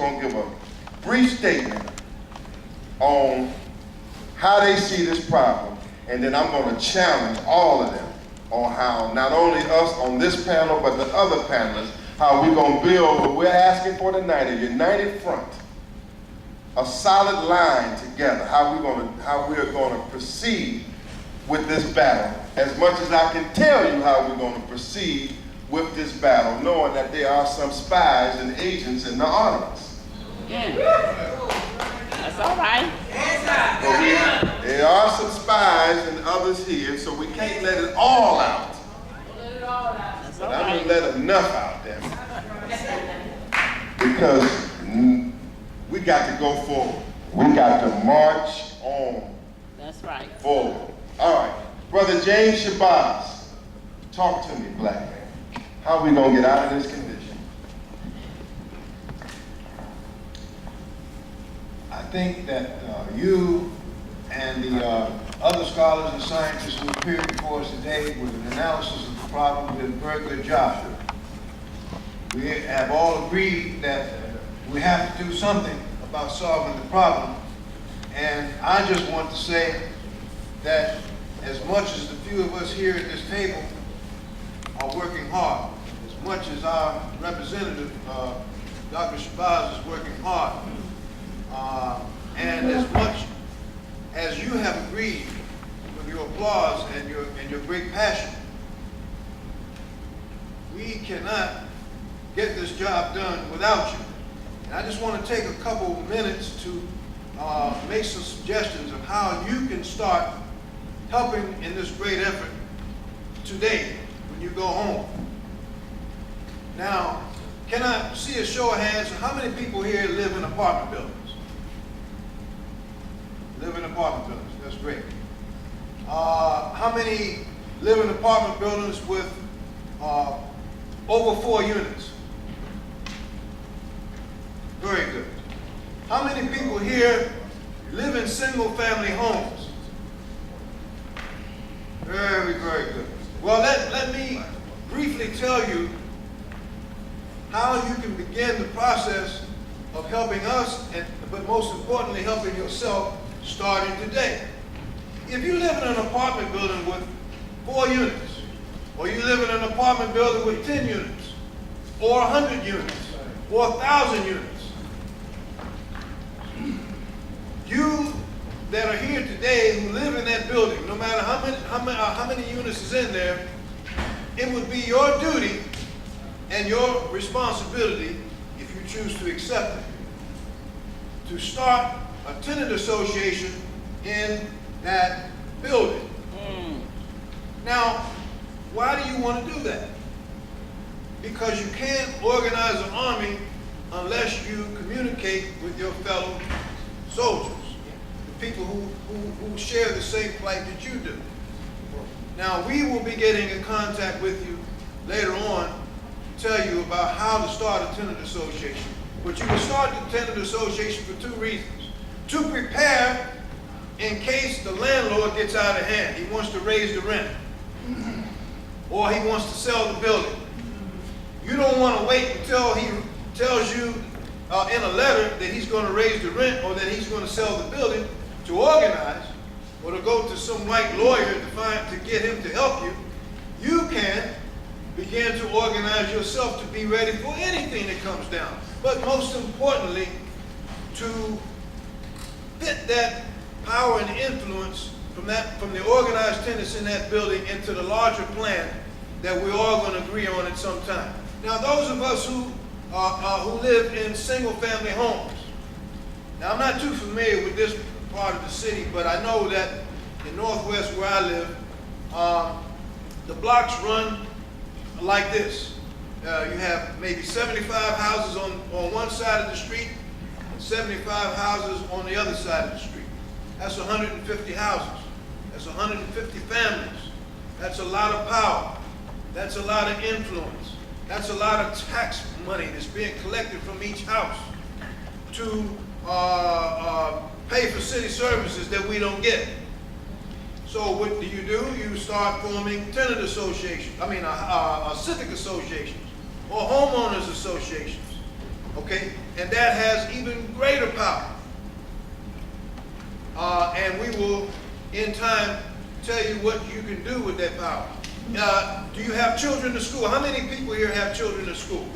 going to give a brief statement on how they see this problem, and then I'm going to challenge all of them on how, not only us on this panel, but the other panelists, how we're going to build what we're asking for tonight, a united front, a solid line together, how we're going to proceed with this battle, as much as I can tell you how we're going to proceed with this battle, knowing that there are some spies and agents in the audience. Yeah. That's all right. But there are some spies and others here, so we can't let it all out. But I'm going to let enough out there. Because we got to go forward. We got to march on. That's right. Forward. All right. Brother James Shabazz, talk to me, black man. How are we going to get out of this condition? I think that you and the other scholars and scientists who appeared before us today with an analysis of the problem did a very good job. We have all agreed that we have to do something about solving the problem. And I just want to say that as much as the few of us here at this table are working hard, as much as our representative, Dr. Shabazz, is working hard, and as much as you have agreed with your applause and your great passion, we cannot get this job done without you. And I just want to take a couple of minutes to make some suggestions of how you can start helping in this great effort today when you go home. Now, can I see a show of hands? How many people here live in apartment buildings? Live in apartment buildings, that's great. How many live in apartment buildings with over 4 units? Very good. How many people here live in single family homes? Very, very good. Well, let me briefly tell you how you can begin the process of helping us, but most importantly, helping yourself starting today. If you live in an apartment building with 4 units, or you live in an apartment building with 10 units, or 100 units, or 1,000 units, you that are here today who live in that building, no matter how many units is in there, it would be your duty and your responsibility, if you choose to accept it, to start a tenant association in that building. Now, why do you want to do that? Because you can't organize an army unless you communicate with your fellow soldiers, the people who share the same plight that you do. Now, we will be getting in contact with you later on to tell you about how to start a tenant association. But you can start the tenant association for 2 reasons. To prepare in case the landlord gets out of hand. He wants to raise the rent, or he wants to sell the building. You don't want to wait until he tells you in a letter that he's going to raise the rent or that he's going to sell the building to organize, or to go to some white lawyer to get him to help you. You can begin to organize yourself to be ready for anything that comes down. But most importantly, to fit that power and influence from the organized tenants in that building into the larger plan that we're all going to agree on at some time. Now, those of us who live in single-family homes. Now, I'm not too familiar with this part of the city, but I know that in Northwest where I live, the blocks run like this. You have maybe 75 houses on one side of the street and 75 houses on the other side of the street. That's 150 houses. That's 150 families. That's a lot of power. That's a lot of influence. That's a lot of tax money that's being collected from each house to pay for city services that we don't get. So what do? You start forming tenant associations, civic associations, or homeowners associations. Okay? And that has even greater power. And we will, in time, tell you what you can do with that power. Do you have children in school? How many people here have children in school?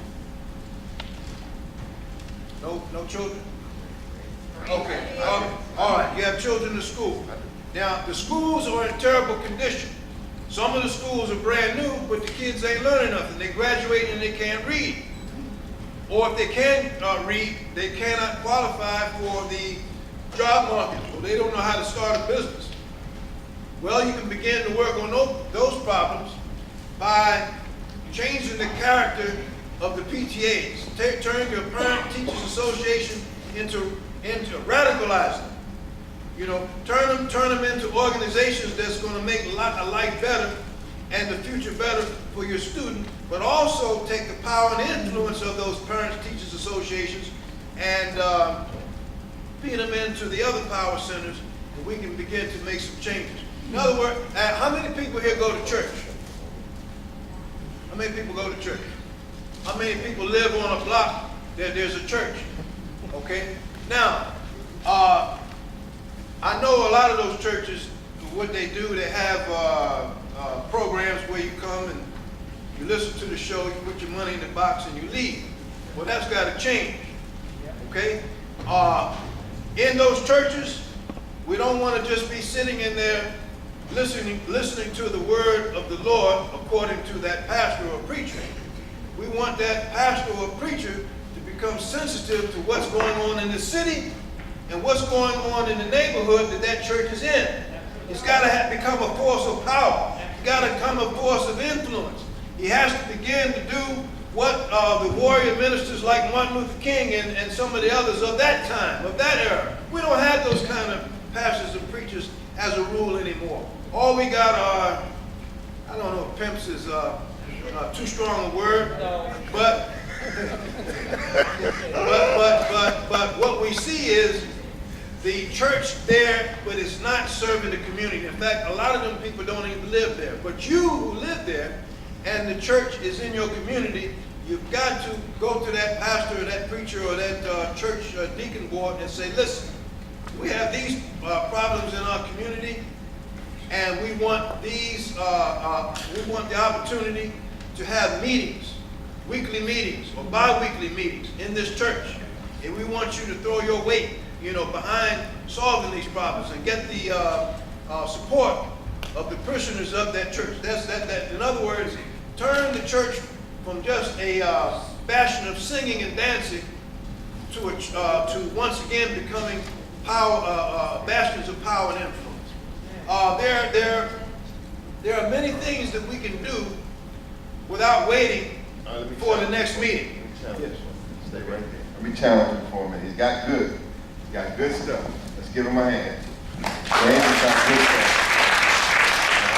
No children? Okay. All right. You have children in school. Now, the schools are in terrible condition. Some of the schools are brand new, but the kids ain't learning nothing. They graduate and they can't read. Or if they can read, they cannot qualify for the job market, or they don't know how to start a business. Well, you can begin to work on those problems by changing the character of the PTAs. Turn your Parent Teachers Association into radicalize them. You know, turn them into organizations that's going to make a life better and the future better for your student, but also take the power and influence of those Parents Teachers Associations and feed them into the other power centers, and we can begin to make some changes. In other words, how many people here go to church? How many people go to church? How many people live on a block that there's a church? Okay? Now, I know a lot of those churches, what they do, they have programs where you come and you listen to the show, you put your money in the box and you leave. Well, that's got to change. Okay? In those churches, we don't want to just be sitting in there listening to the word of the Lord according to that pastor or preacher. We want that pastor or preacher to become sensitive to what's going on in the city and what's going on in the neighborhood that church is in. It's got to become a force of power. It's got to become a force of influence. He has to begin to do what the warrior ministers like Martin Luther King and some of the others of that time, of that era. We don't have those kind of pastors and preachers as a rule anymore. All we got are, I don't know if pimps is too strong a word, but what we see is the church there, but it's not serving the community. In fact, a lot of them people don't even live there. But you who live there, and the church is in your community, you've got to go to that pastor or that preacher or that church deacon board and say, listen, we have these problems in our community, and we want these. We want the opportunity to have meetings, weekly meetings or bi-weekly meetings in this church, and we want you to throw your weight, behind solving these problems and get the support of the parishioners of that church. That. In other words, turn the church from just a bastion of singing and dancing to once again becoming bastions of power and influence. There are many things that we can do without waiting for the next meeting. Yes. Stay right there. Let me challenge him for a minute. He's got good stuff. Let's give him a hand. James has got good stuff.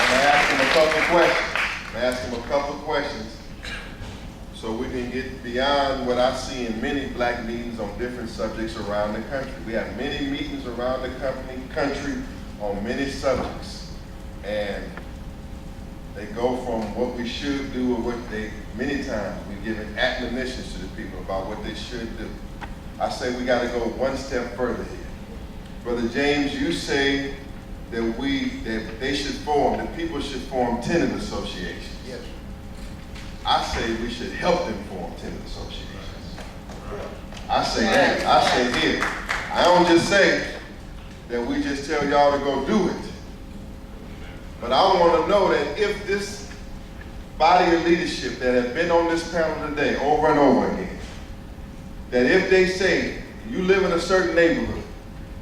I'm going to ask him a couple of questions so we can get beyond what I see in many black meetings on different subjects around the country. We have many meetings around the country on many subjects, and they go from what we should do or many times we've given admonitions to the people about what they should do. I say we got to go one step further here. Brother James, you say that they should form, that people should form tenant associations. Yes. I say we should help them form tenant associations. I say that. I say here. I don't just say that we just tell y'all to go do it. But I want to know that if this body of leadership that have been on this panel today over and over again, that if they say you live in a certain neighborhood,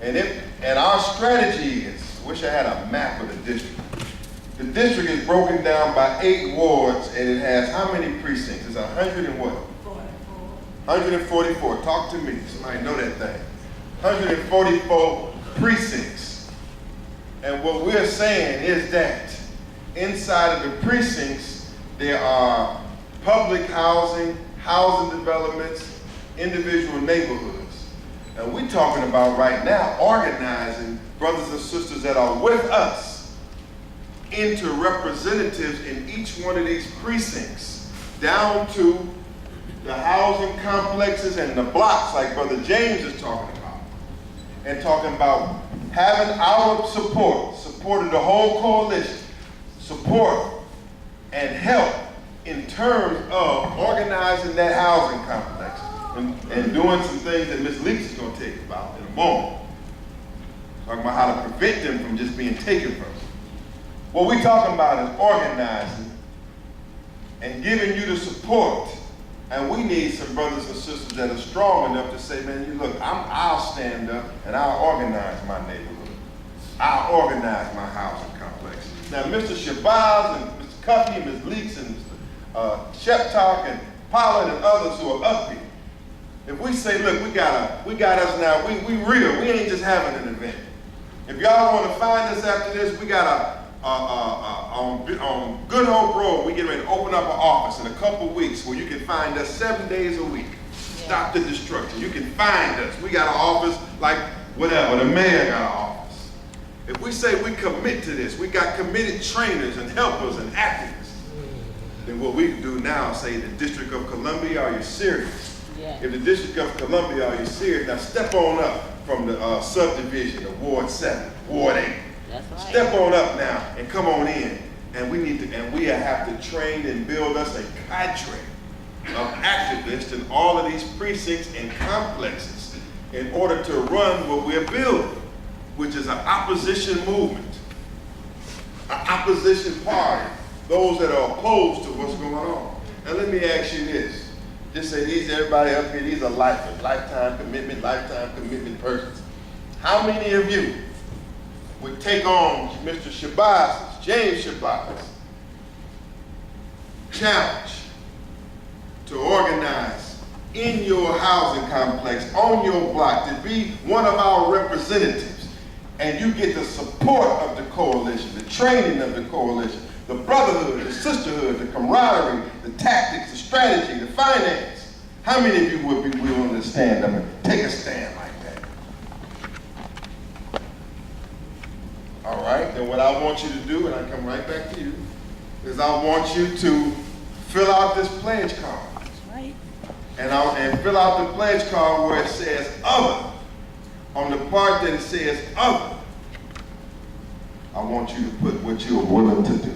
and our strategy is, wish I had a map of the district. The district is broken down by 8 wards, and it has how many precincts? It's 100 and what? 144. Talk to me. Somebody know that thing. 144 precincts. And what we're saying is that inside of the precincts, there are public housing developments, individual neighborhoods. And we're talking about right now organizing brothers and sisters that are with us into representatives in each one of these precincts, down to the housing complexes and the blocks like Brother James is talking about, and talking about having our support of the whole coalition, support and help in terms of organizing that housing complex and doing some things that Ms. Leaks is going to take about in a moment. Talking about how to prevent them from just being taken from us. What we're talking about is organizing and giving you the support. And we need some brothers and sisters that are strong enough to say, man, you look, I'll stand up and I'll organize my neighborhood. I'll organize my housing complex. Now, Mr. Shabazz and Mr. Cuffey and Ms. Leaks and Mr. Sheptalk and Pollard and others who are up here, if we say, look, we got us now, we real, we ain't just having an event. If y'all want to find us after this, we got on Good Hope Road, we get ready to open up an office in a couple weeks where you can find us 7 days a week. Yeah. Stop the destruction. You can find us. We got an office like whatever, the mayor got an office. If we say we commit to this, we got committed trainers and helpers and activists, then what we do now is say the District of Columbia, are you serious? Yeah. If the District of Columbia, are you serious? Now step on up from the subdivision of Ward 7, Ward 8. That's right. Step on up now and come on in. And we have to train and build us a cadre of activists in all of these precincts and complexes in order to run what we're building, which is an opposition movement, an opposition party, those that are opposed to what's going on. Now let me ask you this. Just say everybody up here, these are lifetime commitment persons. How many of you would take on Mr. Shabazz, James Shabazz, challenge to organize in your housing complex, on your block, to be one of our representatives, and you get the support of the coalition, the training of the coalition, the brotherhood, the sisterhood, the camaraderie, the tactics, the strategy, the finance. How many of you would be willing to stand up and take a stand like that? All right, then what I want you to do, and I come right back to you, is I want you to fill out this pledge card. That's right. And fill out the pledge card where it says other. On the part that it says other, I want you to put what you're willing to do.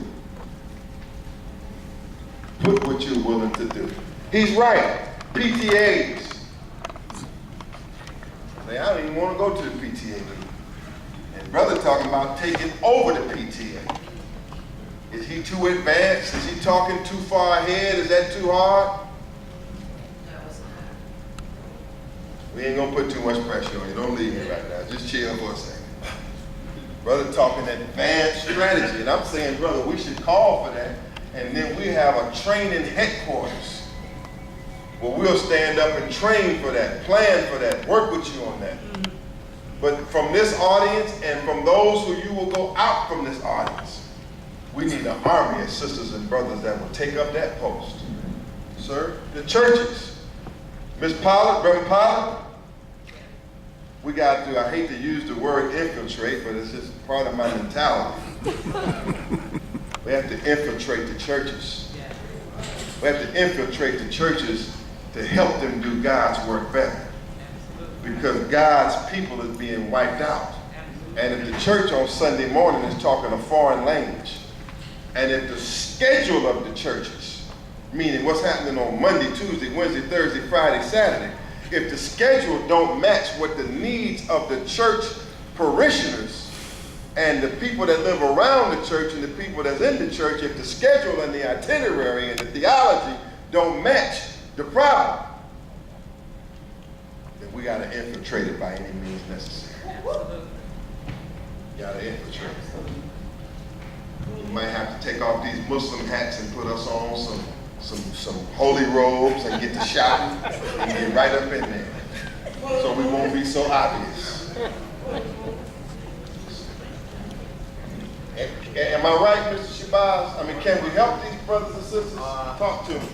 Put what you're willing to do. He's right. PTAs. I don't even want to go to the PTA meeting. And brother talking about taking over the PTA. Is he too advanced? Is he talking too far ahead? Is that too hard? We ain't gonna put too much pressure on you. Don't leave me right now. Just chill for a second. Brother talking advanced strategy. And I'm saying, brother, we should call for that. And then we have a training headquarters where we'll stand up and train for that, plan for that, work with you on that. But from this audience and from those who you will go out from this audience, we need an army of sisters and brothers that will take up that post. Sir, the churches. Ms. Pollard, Brother Pollard, we got to, I hate to use the word infiltrate, but it's just part of my mentality. We have to infiltrate the churches. We have to infiltrate the churches to help them do God's work better. Because God's people is being wiped out. And if the church on Sunday morning is talking a foreign language, and if the schedule of the churches, meaning what's happening on Monday, Tuesday, Wednesday, Thursday, Friday, Saturday, if the schedule don't match what the needs of the church parishioners and the people that live around the church and the people that's in the church, if the schedule and the itinerary and the theology don't match the problem, then we got to infiltrate it by any means necessary. Got to infiltrate it. You might have to take off these Muslim hats and put us on some holy robes and get to shouting and get right up in there so we won't be so obvious. Am I right, Mr. Shabazz? I mean, can we help these brothers and sisters? Talk to them.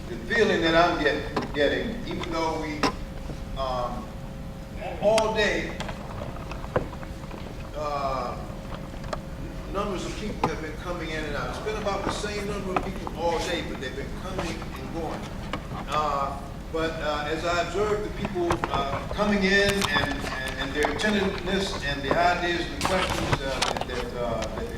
The feeling that I'm getting, even though we all day numbers of people have been coming in and out. It's been about the same number of people all day, but they've been coming and going. But as I observed the people coming in and their attentiveness and the ideas and the questions that